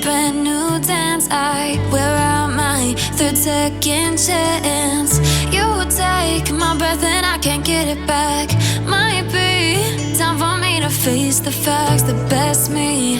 brand new dance. I wear out my third second chance. You take my breath and I can't get it back. Might be time for me to face the facts. The best me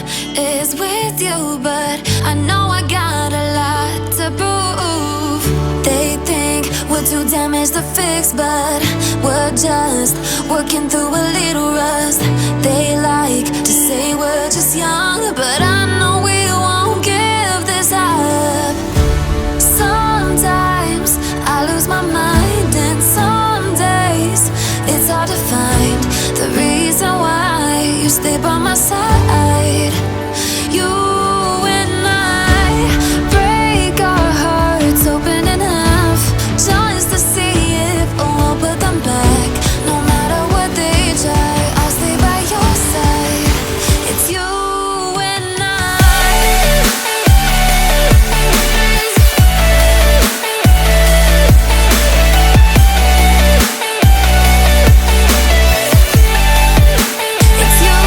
is with you, but I know I got a lot to prove. They think we're too damaged to fix, but we're just working through a little rust. They like to say we're just young, but I know we won't give this up. Sometimes I lose my mind, and some days it's hard to find the reason why you stay by my side. You and I break our hearts open in half, just to see if we'll put them back. No matter what they try, I'll stay by your side. It's you and I. It's you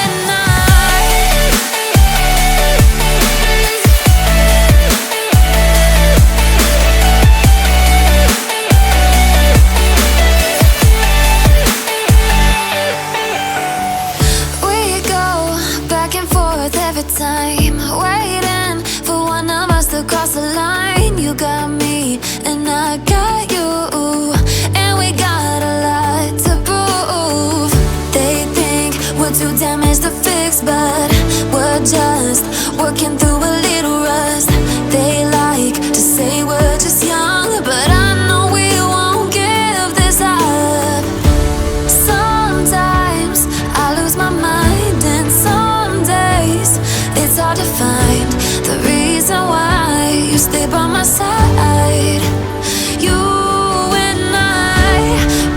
and I. We go back and forth every time, waiting for one of us to cross the line. You got me and I got you, and we got a lot to prove. They think we're too damaged to fix, but we're just working through a little rust. They like to say we're just young, but I know we won't give this up. Sometimes I lose my mind, and some days it's hard to find the reason why you stay by my side. You and I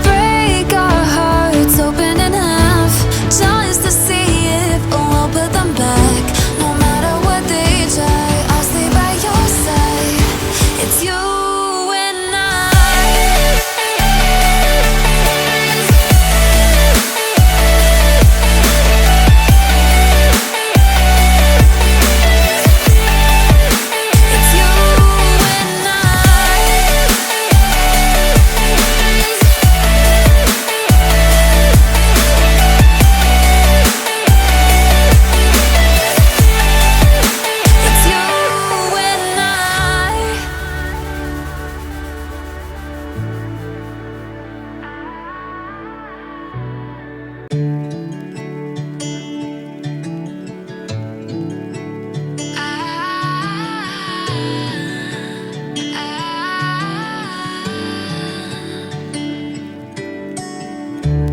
break our hearts open in half, just to see if we'll put them back. No matter what they try, I'll stay by your side. It's you and I. It's you and I. It's you and I.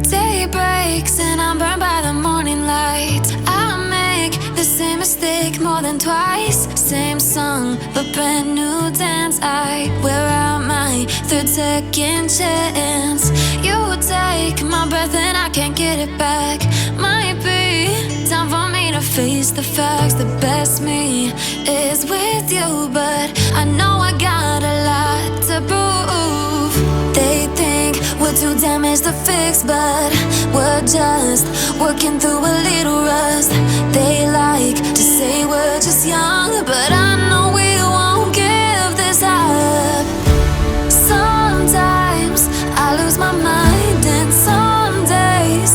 Day breaks and I'm burned by the morning light. I make the same mistake more than twice. Same song, but brand new dance. I wear out my third second chance. You take my breath and I can't get it back. Might be time for me to face the facts. The best me is with you, but I know I got a lot to prove. They think we're too damaged to fix, but we're just working through a little rust. They like to say we're just young, but I know we won't give this up. Sometimes I lose my mind, and some days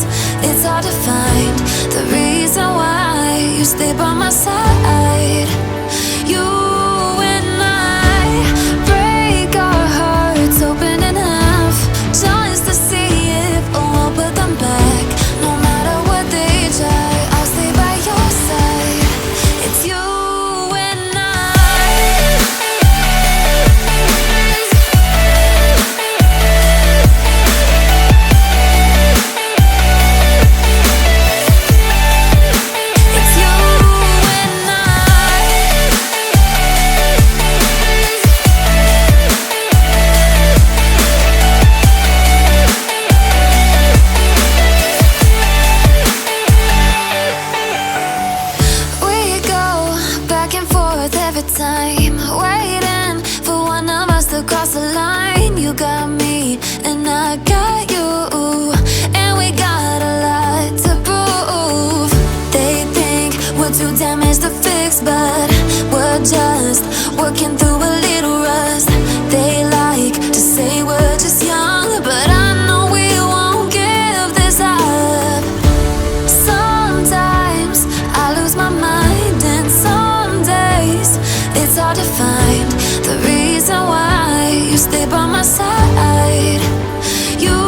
it's hard to find the reason why you stay by my side. You and I break our hearts open in half, just to see if we'll put them back. No matter what they try, I'll stay by your side. It's you and I. just working through a little rust. They like to say we're just young, but I know we won't give this up. Sometimes I lose my mind, and some days it's hard to find the reason why you stay by my side. You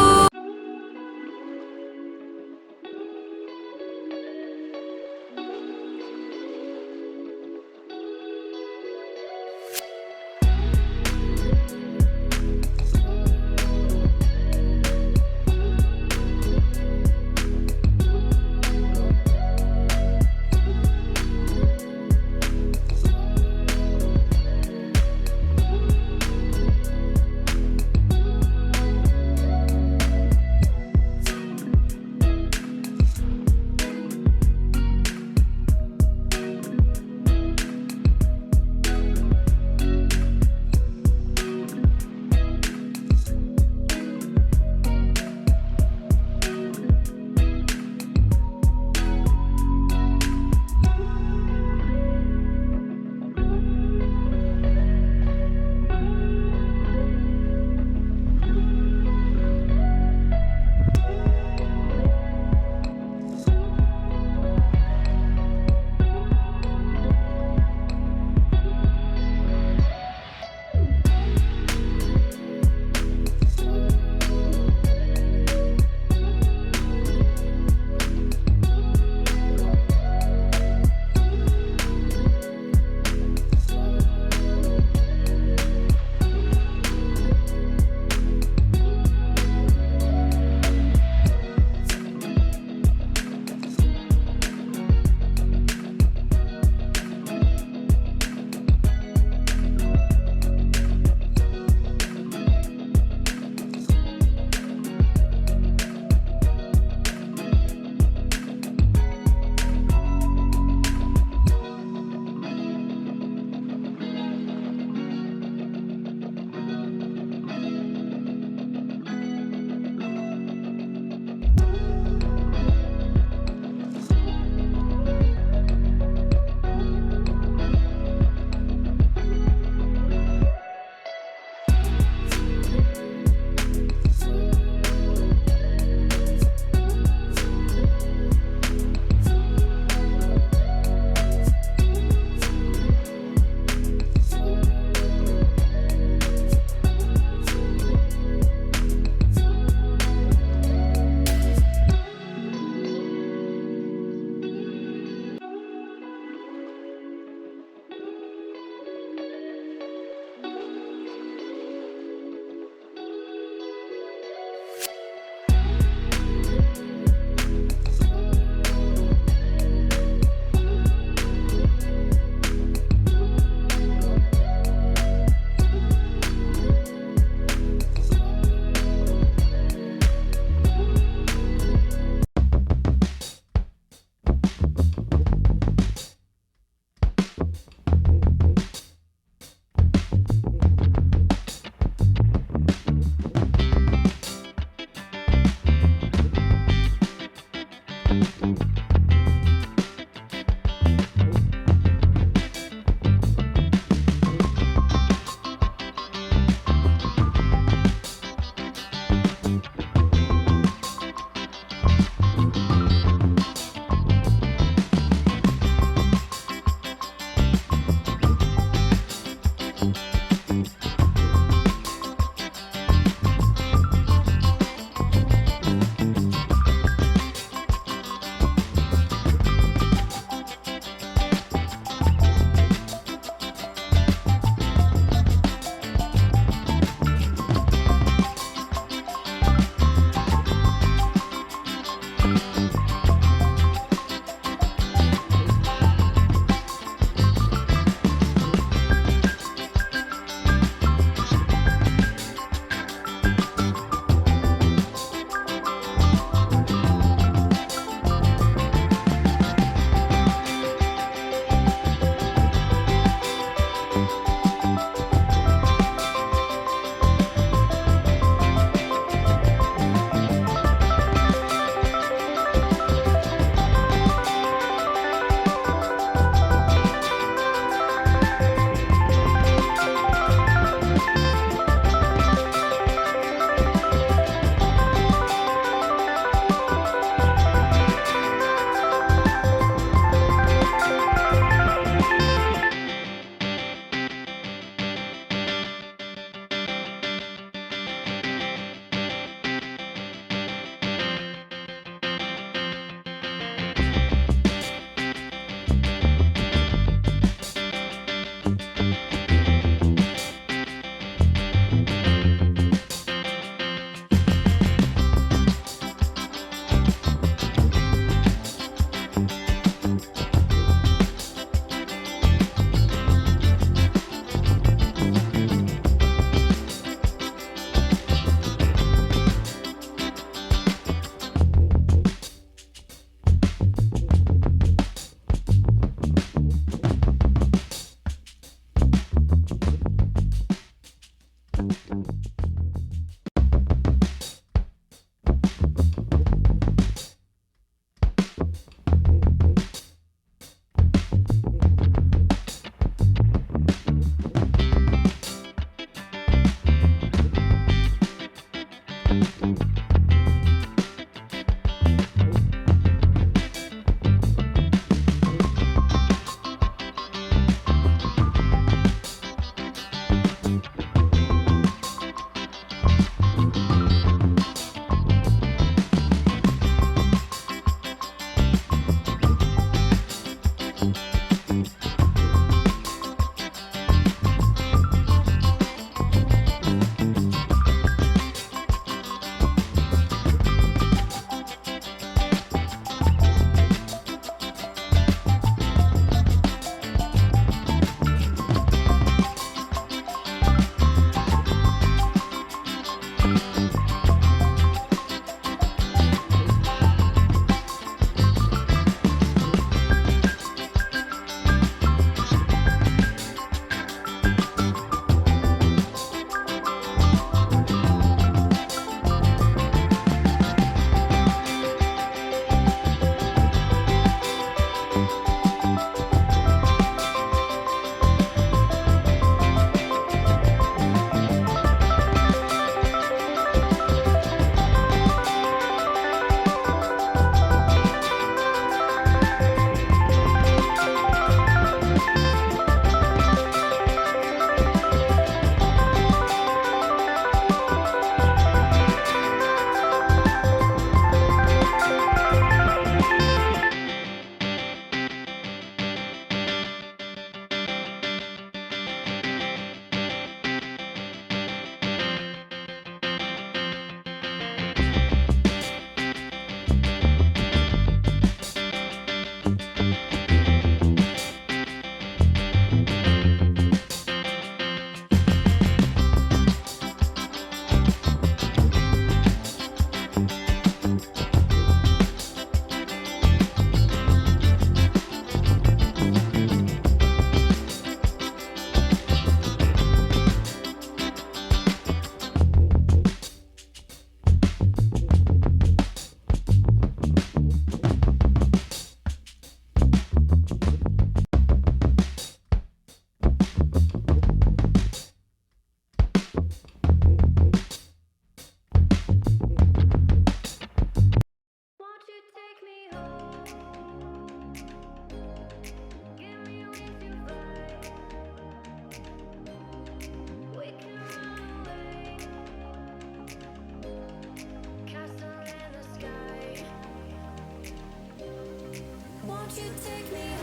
you take me